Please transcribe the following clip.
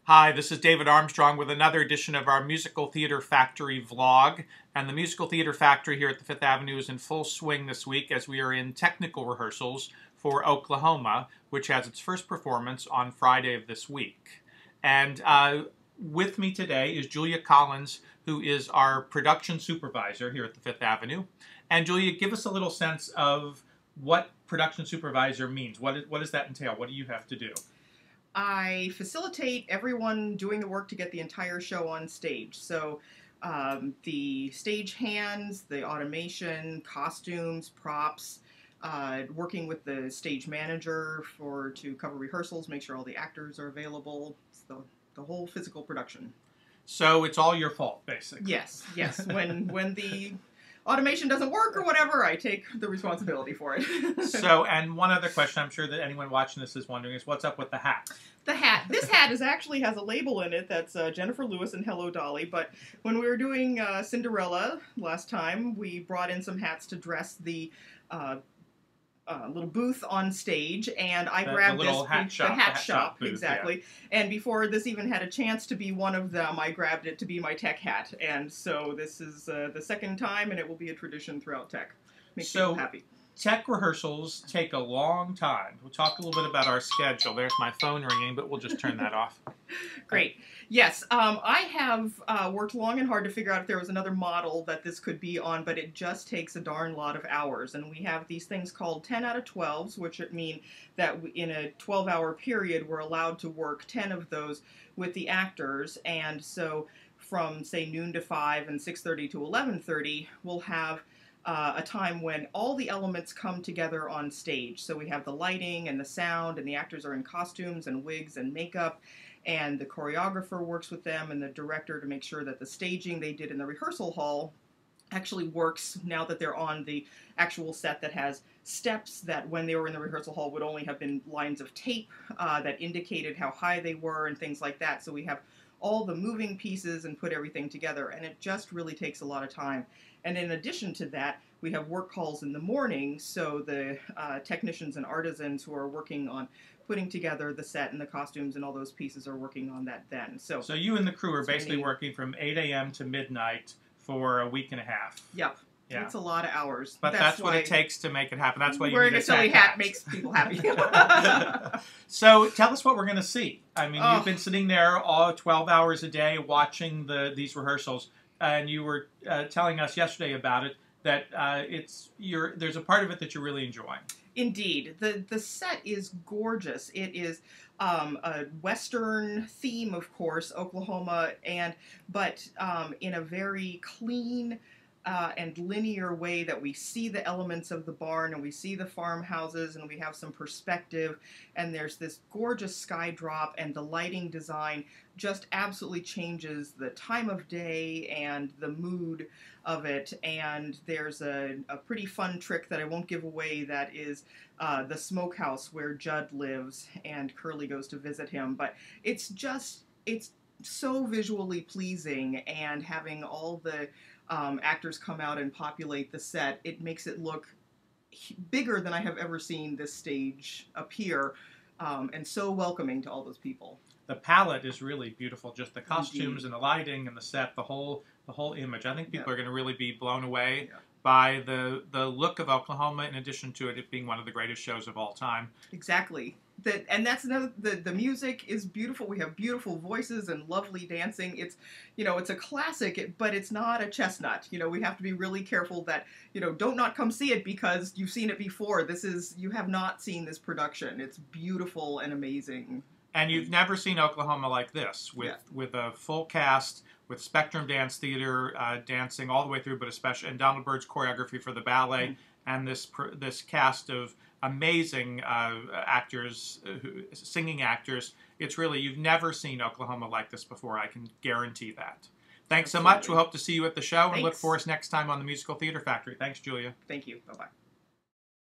Hi, this is David Armstrong with another edition of our Musical Theater Factory vlog. And the Musical Theater Factory here at the Fifth Avenue is in full swing this week as we are in technical rehearsals for Oklahoma, which has its first performance on Friday of this week. And with me today is Julia Collins, who is our production supervisor here at the Fifth Avenue. And Julia, give us a little sense of what production supervisor means. What does that entail? What do you have to do? I facilitate everyone doing the work to get the entire show on stage. So the stage hands, the automation, costumes, props, working with the stage manager to cover rehearsals, make sure all the actors are available. It's the whole physical production. So it's all your fault, basically. Yes, yes. When the automation doesn't work or whatever, I take the responsibility for it. So, and one other question I'm sure that anyone watching this is wondering is, what's up with the hat? The hat. This hat actually has a label in it that's Jennifer Lewis and Hello Dolly, but when we were doing Cinderella last time, we brought in some hats to dress the little booth on stage, and I grabbed the hat shop booth, exactly. Yeah. And before this even had a chance to be one of them, I grabbed it to be my tech hat, and so this is the second time, and it will be a tradition throughout tech. Makes people happy. Tech rehearsals take a long time. We'll talk a little bit about our schedule. There's my phone ringing, but we'll just turn that off. Great. Yes, I have worked long and hard to figure out if there was another model that this could be on, but it just takes a darn lot of hours. And we have these things called 10 out of 12s, which mean that in a 12-hour period, we're allowed to work 10 of those with the actors. And so from, say, noon to 5 and 6:30 to 11:30, we'll have a time when all the elements come together on stage. So we have the lighting and the sound, and the actors are in costumes and wigs and makeup, and the choreographer works with them and the director to make sure that the staging they did in the rehearsal hall actually works now that they're on the actual set that has steps that when they were in the rehearsal hall would only have been lines of tape that indicated how high they were and things like that. So we have all the moving pieces and put everything together, and it just really takes a lot of time. And in addition to that, we have work calls in the morning, so the technicians and artisans who are working on putting together the set and the costumes and all those pieces are working on that then. So you and the crew are basically working from 8 a.m. to midnight for a week and a half. Yep. Yeah. It's a lot of hours. But that's what it takes to make it happen. That's why you wearing need a silly hat makes people happy. So tell us what we're going to see. I mean, you've been sitting there all 12 hours a day watching these rehearsals, and you were telling us yesterday about it, that there's a part of it that you're really enjoying. Indeed. The set is gorgeous. It is a Western theme, of course, Oklahoma, but in a very clean and linear way that we see the elements of the barn and we see the farmhouses and we have some perspective, and there's this gorgeous sky drop, and the lighting design just absolutely changes the time of day and the mood of it. And there's a pretty fun trick that I won't give away that is the smokehouse where Judd lives and Curly goes to visit him, but it's so visually pleasing, and having all the actors come out and populate the set, it makes it look bigger than I have ever seen this stage appear, and so welcoming to all those people. The palette is really beautiful, just the costumes and the lighting and the set, the whole image. I think people are going to really be blown away by the look of Oklahoma, in addition to it being one of the greatest shows of all time. Exactly. And that's another, the music is beautiful. We have beautiful voices and lovely dancing. It's, it's a classic, but it's not a chestnut. We have to be really careful that, don't not come see it because you've seen it before. You have not seen this production. It's beautiful and amazing. And you've never seen Oklahoma like this, with a full cast, with Spectrum Dance Theater dancing all the way through, but especially, and Donald Byrd's choreography for the ballet, and this cast of amazing actors, singing actors. It's really, you've never seen Oklahoma like this before. I can guarantee that. Thanks so much. We'll hope to see you at the show, and look for us next time on the Musical Theater Factory. Thanks, Julia. Thank you. Bye-bye.